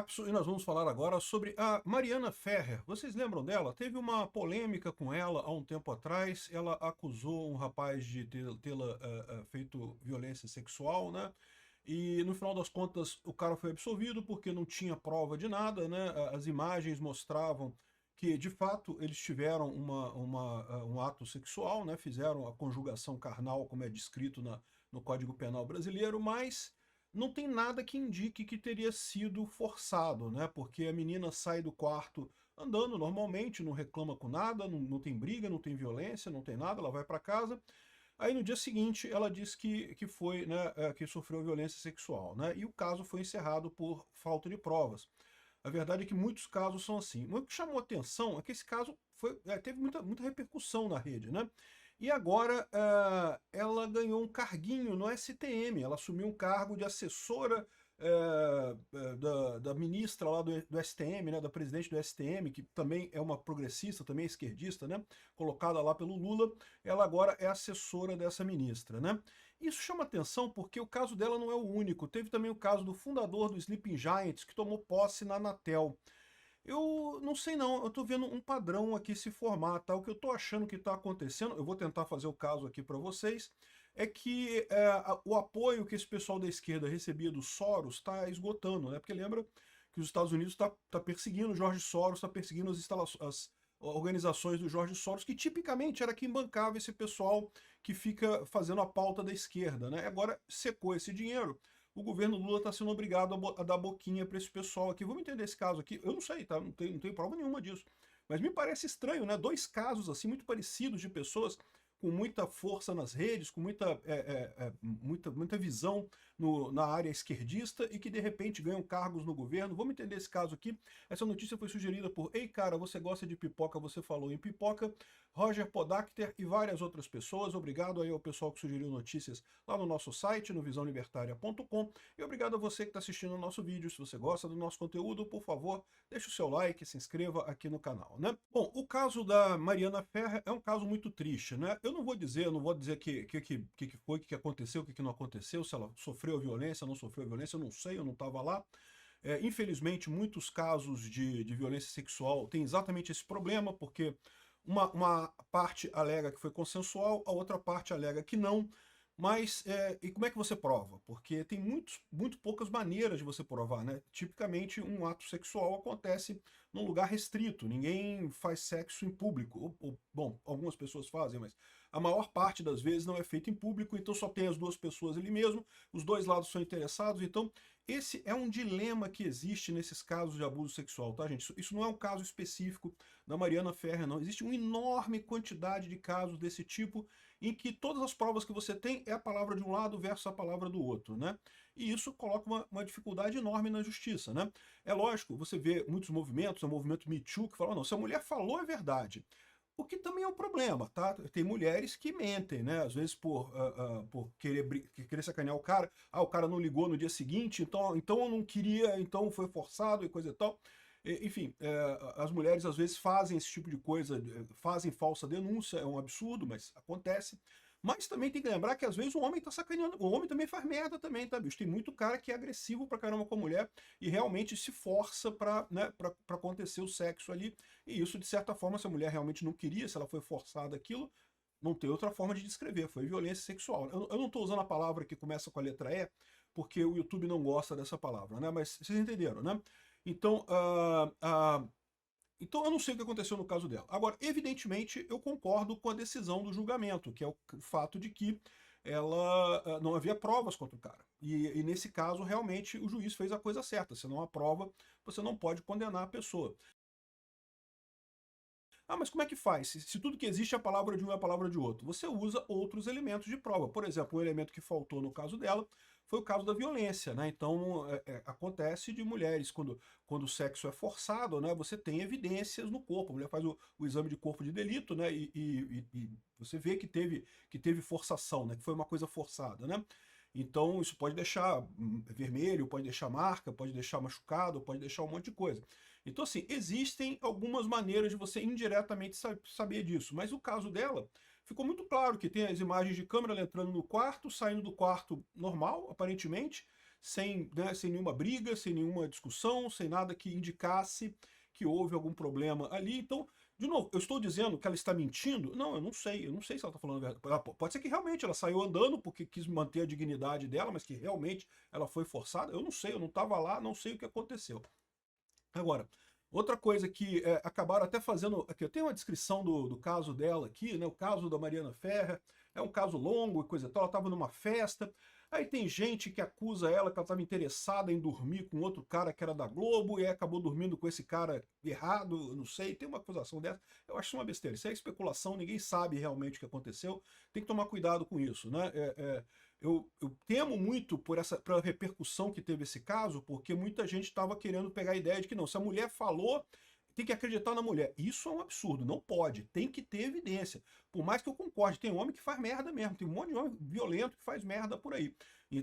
Capso e nós vamos falar agora sobre a Mariana Ferrer. Vocês lembram dela? Teve uma polêmica com ela há um tempo atrás. Ela acusou um rapaz de tê-la feito violência sexual, né? E no final das contas o cara foi absolvido porque não tinha prova de nada, né? As imagens mostravam que de fato eles tiveram um ato sexual, né? Fizeram a conjugação carnal, como é descrito no Código Penal brasileiro, mas não tem nada que indique que teria sido forçado, né? Porque a menina sai do quarto andando normalmente, não reclama com nada, não tem briga, não tem violência, não tem nada, ela vai para casa. Aí no dia seguinte ela diz que foi, né, que sofreu violência sexual, né? E o caso foi encerrado por falta de provas. A verdade é que muitos casos são assim. Mas o que chamou atenção é que esse caso teve muita repercussão na rede, né? E agora ela ganhou um carguinho no STM, ela assumiu um cargo de assessora da ministra lá do STM, né, da presidente do STM, que também é uma progressista, também é esquerdista, né, colocada lá pelo Lula. Ela agora é assessora dessa ministra, né? Isso chama atenção porque o caso dela não é o único. Teve também o caso do fundador do Sleeping Giants, que tomou posse na Anatel. Eu não sei não, eu tô vendo um padrão aqui se formar, tá? O que eu tô achando que tá acontecendo, eu vou tentar fazer o caso aqui para vocês, é que o apoio que esse pessoal da esquerda recebia do Soros está esgotando, né? Porque lembra que os Estados Unidos tá perseguindo o Jorge Soros, está perseguindo as organizações do Jorge Soros, que tipicamente era quem bancava esse pessoal que fica fazendo a pauta da esquerda, né? Agora secou esse dinheiro, o governo Lula está sendo obrigado a dar boquinha para esse pessoal aqui. Vamos entender esse caso aqui? Eu não sei, tá? Não tenho prova nenhuma disso. Mas me parece estranho, né? Dois casos assim muito parecidos de pessoas com muita força nas redes, com muita visão na área esquerdista e que de repente ganham cargos no governo. Vamos entender esse caso aqui. Essa notícia foi sugerida por Ei Cara, Você Gosta de Pipoca, Você Falou em Pipoca, Roger Podacter e várias outras pessoas. Obrigado aí ao pessoal que sugeriu notícias lá no nosso site, no visãolibertaria.com, e obrigado a você que está assistindo o nosso vídeo. Se você gosta do nosso conteúdo, por favor, deixe o seu like, se inscreva aqui no canal, né? Bom, o caso da Mariana Ferrer é um caso muito triste, né? Eu não vou dizer que foi, o que aconteceu, o que não aconteceu, se ela sofreu violência, não sofreu violência, eu não sei, eu não estava lá. Infelizmente, muitos casos de violência sexual têm exatamente esse problema, porque uma parte alega que foi consensual, a outra parte alega que não. Mas, e como é que você prova? Porque tem muito poucas maneiras de você provar, né? Tipicamente, um ato sexual acontece num lugar restrito, ninguém faz sexo em público. Bom, algumas pessoas fazem, mas a maior parte das vezes não é feito em público, então só tem as duas pessoas ali mesmo, os dois lados são interessados, então esse é um dilema que existe nesses casos de abuso sexual, tá, gente? Isso não é um caso específico da Mariana Ferrer, não. Existe uma enorme quantidade de casos desse tipo em que todas as provas que você tem é a palavra de um lado versus a palavra do outro, né? E isso coloca uma dificuldade enorme na justiça, né? É lógico, você vê muitos movimentos, o movimento Me Too, que fala, não, se a mulher falou é verdade. O que também é um problema, tá? Tem mulheres que mentem, né? Às vezes por querer sacanear o cara. Ah, o cara não ligou no dia seguinte, então eu não queria, então foi forçado e coisa e tal. Enfim, as mulheres às vezes fazem esse tipo de coisa, fazem falsa denúncia, é um absurdo, mas acontece. Mas também tem que lembrar que às vezes o homem tá sacaneando, o homem também faz merda também, tá, bicho? Tem muito cara que é agressivo pra caramba com a mulher e realmente se força pra, né, pra acontecer o sexo ali. E isso, de certa forma, se a mulher realmente não queria, se ela foi forçada aquilo, não tem outra forma de descrever, foi violência sexual. Eu não estou usando a palavra que começa com a letra E, porque o YouTube não gosta dessa palavra, né? Mas vocês entenderam, né? Então, então eu não sei o que aconteceu no caso dela. Agora, evidentemente, eu concordo com a decisão do julgamento, que é o fato de que ela não havia provas contra o cara. E nesse caso, realmente, o juiz fez a coisa certa. Se não há prova, você não pode condenar a pessoa. Ah, mas como é que faz? Se tudo que existe é a palavra de um é a palavra de outro. Você usa outros elementos de prova. Por exemplo, um elemento que faltou no caso dela foi o caso da violência, né? Então, acontece de mulheres, quando o sexo é forçado, né? Você tem evidências no corpo. A mulher faz o exame de corpo de delito, né? E você vê que teve forçação, né? Que foi uma coisa forçada, né? Então, isso pode deixar vermelho, pode deixar marca, pode deixar machucado, pode deixar um monte de coisa. Então, assim, existem algumas maneiras de você indiretamente saber disso, mas o caso dela ficou muito claro que tem as imagens de câmera ela entrando no quarto, saindo do quarto normal, aparentemente, sem nenhuma briga, sem nenhuma discussão, sem nada que indicasse que houve algum problema ali. Então, de novo, eu estou dizendo que ela está mentindo? Não, eu não sei se ela está falando a verdade. Pode ser que realmente ela saiu andando porque quis manter a dignidade dela, mas que realmente ela foi forçada. Eu não sei, eu não estava lá, não sei o que aconteceu. Agora, outra coisa que acabaram até fazendo, aqui eu tenho uma descrição do caso dela aqui, né, o caso da Mariana Ferrer, é um caso longo e coisa e tal, ela estava numa festa, aí tem gente que acusa ela que ela estava interessada em dormir com outro cara que era da Globo, e aí acabou dormindo com esse cara errado, não sei, tem uma acusação dessa, eu acho isso uma besteira, isso é especulação, ninguém sabe realmente o que aconteceu, tem que tomar cuidado com isso, né, eu temo muito pela repercussão que teve esse caso, porque muita gente estava querendo pegar a ideia de que não, se a mulher falou, tem que acreditar na mulher. Isso é um absurdo, não pode, tem que ter evidência. Por mais que eu concorde, tem homem que faz merda mesmo, tem um monte de homem violento que faz merda por aí.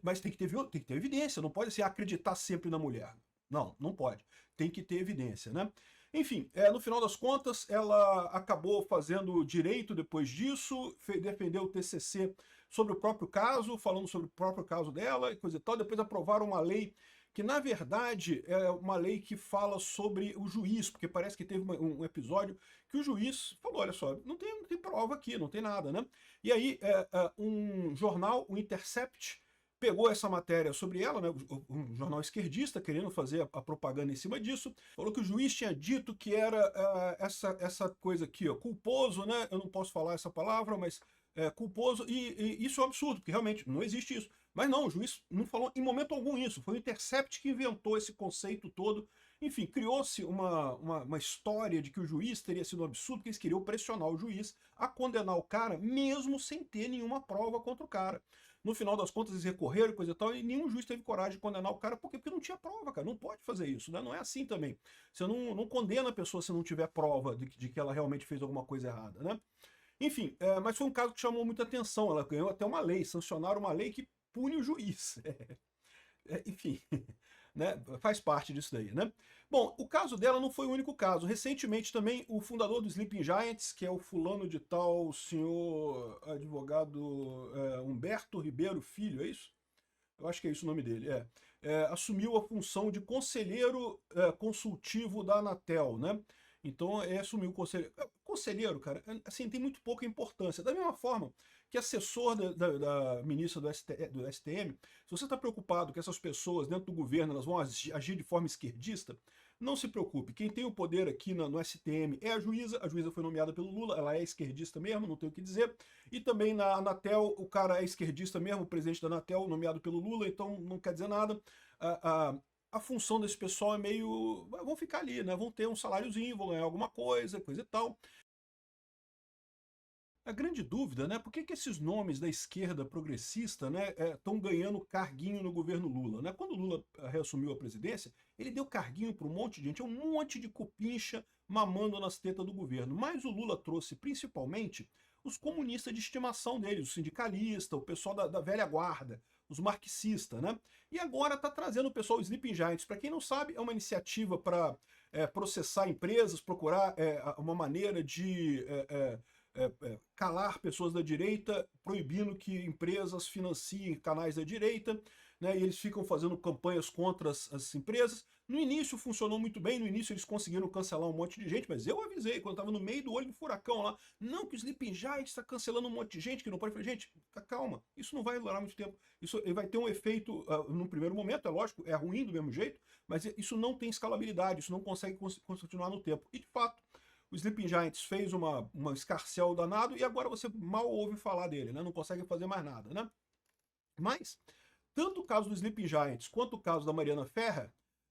Mas tem que ter evidência, não pode ser acreditar sempre na mulher. Não, não pode. Tem que ter evidência, né? Enfim, no final das contas, ela acabou fazendo direito depois disso, defendeu o TCC sobre o próprio caso, falando sobre o próprio caso dela e coisa e tal. Depois aprovaram uma lei que, na verdade, é uma lei que fala sobre o juiz, porque parece que teve um episódio que o juiz falou, olha só, não tem prova aqui, não tem nada, né? E aí, um jornal, o Intercept, pegou essa matéria sobre ela, né, um jornal esquerdista, querendo fazer a propaganda em cima disso, falou que o juiz tinha dito que era essa coisa aqui, ó, culposo, né, eu não posso falar essa palavra, mas culposo, e isso é um absurdo, porque realmente não existe isso. Mas não, o juiz não falou em momento algum isso, foi o Intercept que inventou esse conceito todo. Enfim, criou-se uma história de que o juiz teria sido um absurdo, que eles queriam pressionar o juiz a condenar o cara, mesmo sem ter nenhuma prova contra o cara. No final das contas, eles recorreram, coisa e tal, e nenhum juiz teve coragem de condenar o cara, porque não tinha prova, cara, não pode fazer isso, né? Não é assim também. Você não condena a pessoa se não tiver prova de que ela realmente fez alguma coisa errada, né? Enfim, mas foi um caso que chamou muita atenção, ela ganhou até uma lei, sancionaram uma lei que pune o juiz. Enfim, né, faz parte disso daí, né? Bom, o caso dela não foi o único caso. Recentemente também o fundador do Sleeping Giants, que é o fulano de tal, senhor advogado Humberto Ribeiro Filho, é isso? Eu acho que é isso o nome dele, assumiu a função de conselheiro consultivo da Anatel, né? Então, assumiu o conselheiro. Conselheiro, cara, assim, tem muito pouca importância. Da mesma forma que assessor da ministra do STM, se você está preocupado que essas pessoas dentro do governo elas vão agir de forma esquerdista, não se preocupe. Quem tem o poder aqui no STM é a juíza foi nomeada pelo Lula, ela é esquerdista mesmo, não tenho o que dizer. E também na Anatel, o cara é esquerdista mesmo, o presidente da Anatel, nomeado pelo Lula, então não quer dizer nada. A função desse pessoal é meio... vão ficar ali, né? Vão ter um saláriozinho, vão ganhar alguma coisa e tal. A grande dúvida, né? Por que esses nomes da esquerda progressista, né, estão ganhando carguinho no governo Lula, né? Quando o Lula reassumiu a presidência, ele deu carguinho para um monte de gente, um monte de cupincha mamando nas tetas do governo. Mas o Lula trouxe principalmente os comunistas de estimação dele, os sindicalistas, o pessoal da velha guarda, os marxistas, né? E agora está trazendo o pessoal Sleeping Giants. Para quem não sabe, é uma iniciativa para processar empresas, procurar uma maneira de calar pessoas da direita, proibindo que empresas financiem canais da direita, né, e eles ficam fazendo campanhas contra as empresas. No início funcionou muito bem, no início eles conseguiram cancelar um monte de gente, mas eu avisei, quando estava no meio do olho do furacão lá, não, que o Sleeping Giants está cancelando um monte de gente, que não pode. Eu falei, gente, calma, isso não vai durar muito tempo. Isso vai ter um efeito, no primeiro momento, é lógico, é ruim do mesmo jeito, mas isso não tem escalabilidade, isso não consegue continuar no tempo. E, de fato, o Sleeping Giants fez uma escarcel danado e agora você mal ouve falar dele, né? Não consegue fazer mais nada, né? Mas, tanto o caso do Sleeping Giants quanto o caso da Mariana Ferrer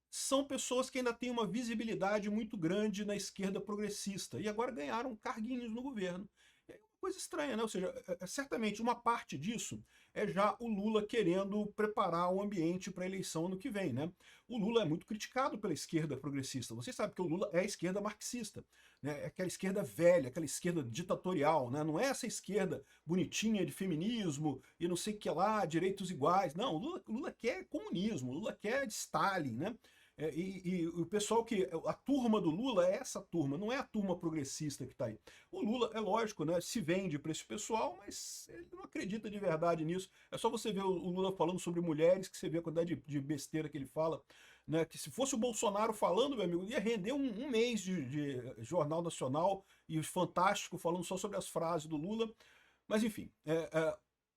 são pessoas que ainda têm uma visibilidade muito grande na esquerda progressista e agora ganharam carguinhos no governo. É uma coisa estranha, né? Ou seja, certamente uma parte disso é já o Lula querendo preparar o ambiente para a eleição ano que vem, né? O Lula é muito criticado pela esquerda progressista. Vocês sabem que o Lula é a esquerda marxista, né? É aquela esquerda velha, aquela esquerda ditatorial, né? Não é essa esquerda bonitinha de feminismo e não sei o que lá, direitos iguais. Não, o Lula quer comunismo, o Lula quer Stalin, né? E o pessoal a turma do Lula é essa turma, não é a turma progressista que está aí. O Lula, é lógico, né, se vende para esse pessoal, mas ele não acredita de verdade nisso. É só você ver o Lula falando sobre mulheres, que você vê a quantidade de besteira que ele fala, né, que se fosse o Bolsonaro falando, meu amigo, ia render um mês de Jornal Nacional e Fantástico falando só sobre as frases do Lula. Mas enfim,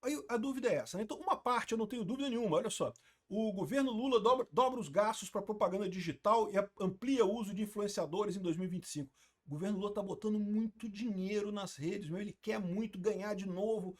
aí a dúvida é essa, né? Então uma parte eu não tenho dúvida nenhuma, olha só. O governo Lula dobra os gastos para propaganda digital e amplia o uso de influenciadores em 2025. O governo Lula está botando muito dinheiro nas redes, ele quer muito ganhar de novo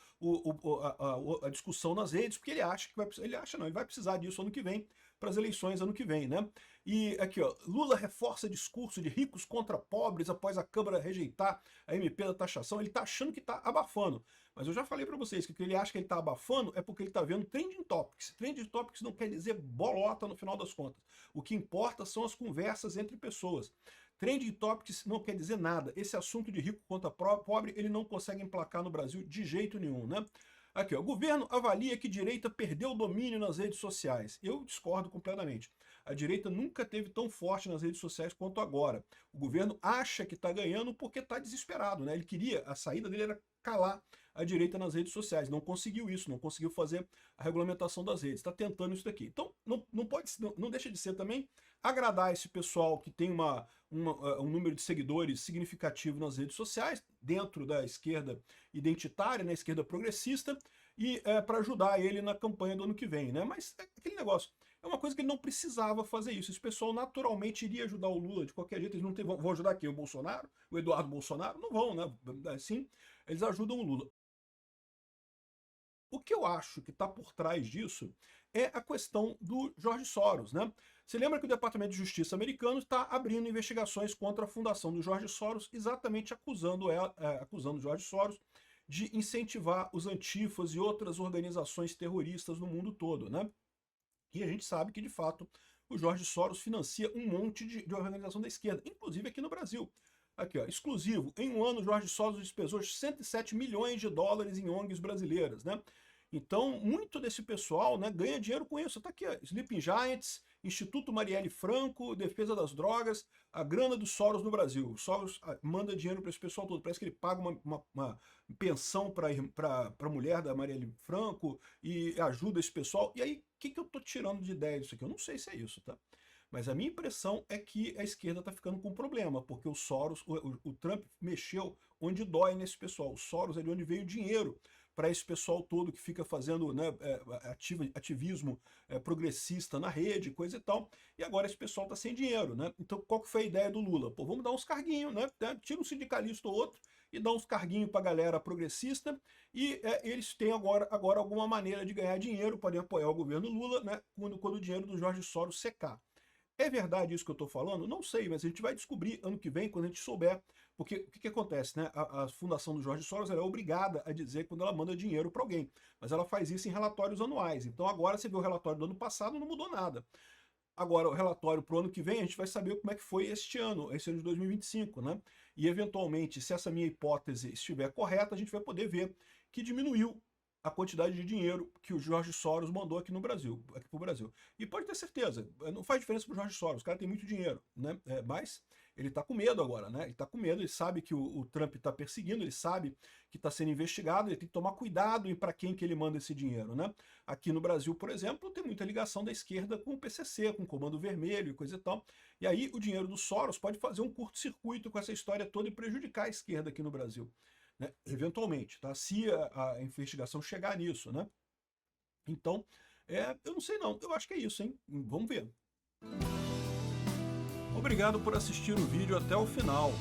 a discussão nas redes, porque ele acha que ele vai precisar disso ano que vem, para as eleições ano que vem, né? E aqui, ó, Lula reforça discurso de ricos contra pobres após a Câmara rejeitar a MP da taxação. Ele está achando que está abafando. Mas eu já falei para vocês que o que ele acha que ele está abafando é porque ele está vendo trending topics. Trending topics não quer dizer bolota no final das contas. O que importa são as conversas entre pessoas. Trending topics não quer dizer nada. Esse assunto de rico contra pobre, ele não consegue emplacar no Brasil de jeito nenhum, né? Aqui, ó, o governo avalia que direita perdeu o domínio nas redes sociais. Eu discordo completamente. A direita nunca teve tão forte nas redes sociais quanto agora. O governo acha que está ganhando porque está desesperado, né? Ele queria, a saída dele era calar a direita nas redes sociais. Não conseguiu isso, não conseguiu fazer a regulamentação das redes. Está tentando isso daqui. Então, não deixa de ser também agradar esse pessoal que tem um número de seguidores significativo nas redes sociais, dentro da esquerda identitária, na esquerda progressista, e para ajudar ele na campanha do ano que vem, né? Mas é aquele negócio. É uma coisa que ele não precisava fazer isso. Esse pessoal naturalmente iria ajudar o Lula de qualquer jeito. Eles não vão ajudar quem? O Bolsonaro? O Eduardo Bolsonaro? Não vão, né? Assim, eles ajudam o Lula. O que eu acho que está por trás disso é a questão do George Soros, né? Você lembra que o Departamento de Justiça americano está abrindo investigações contra a fundação do George Soros, exatamente acusando o George Soros de incentivar os antifas e outras organizações terroristas no mundo todo, né? E a gente sabe que, de fato, o George Soros financia um monte de organização da esquerda, inclusive aqui no Brasil. Aqui, ó, exclusivo. Em um ano, George Soros despesou 107 milhões de dólares em ONGs brasileiras, né? Então, muito desse pessoal, né, ganha dinheiro com isso. Tá aqui, ó, Sleeping Giants, Instituto Marielle Franco, Defesa das Drogas, a grana do Soros no Brasil. O Soros manda dinheiro para esse pessoal todo. Parece que ele paga uma pensão para a mulher da Marielle Franco e ajuda esse pessoal. E aí, o que eu tô tirando de ideia disso aqui? Eu não sei se é isso, tá? Mas a minha impressão é que a esquerda está ficando com problema, porque o Soros, o Trump mexeu onde dói nesse pessoal. O Soros é de onde veio o dinheiro para esse pessoal todo que fica fazendo, né, ativismo progressista na rede, coisa e tal. E agora esse pessoal está sem dinheiro, né? Então qual que foi a ideia do Lula? Pô, vamos dar uns carguinhos, né? Tira um sindicalista ou outro e dá uns carguinhos para a galera progressista e eles têm agora alguma maneira de ganhar dinheiro, podem apoiar o governo Lula, né, quando o dinheiro do George Soros secar. É verdade isso que eu estou falando? Não sei, mas a gente vai descobrir ano que vem, quando a gente souber. Porque o que acontece, né? A fundação do George Soros ela é obrigada a dizer quando ela manda dinheiro para alguém. Mas ela faz isso em relatórios anuais. Então agora você vê o relatório do ano passado, não mudou nada. Agora, o relatório para o ano que vem, a gente vai saber como é que foi esse ano de 2025, né? E, eventualmente, se essa minha hipótese estiver correta, a gente vai poder ver que diminuiu a quantidade de dinheiro que o George Soros mandou aqui no Brasil, aqui pro Brasil. E pode ter certeza, não faz diferença pro George Soros, o cara tem muito dinheiro, né? Mas ele tá com medo agora, né? Ele tá com medo, ele sabe que o Trump tá perseguindo, ele sabe que está sendo investigado, ele tem que tomar cuidado em para quem que ele manda esse dinheiro, né? Aqui no Brasil, por exemplo, tem muita ligação da esquerda com o PCC, com o Comando Vermelho e coisa e tal. E aí o dinheiro do Soros pode fazer um curto-circuito com essa história toda e prejudicar a esquerda aqui no Brasil. Né? Eventualmente, tá? Se a investigação chegar nisso, né? Então, eu não sei não, eu acho que é isso, hein? Vamos ver. Obrigado por assistir o vídeo até o final.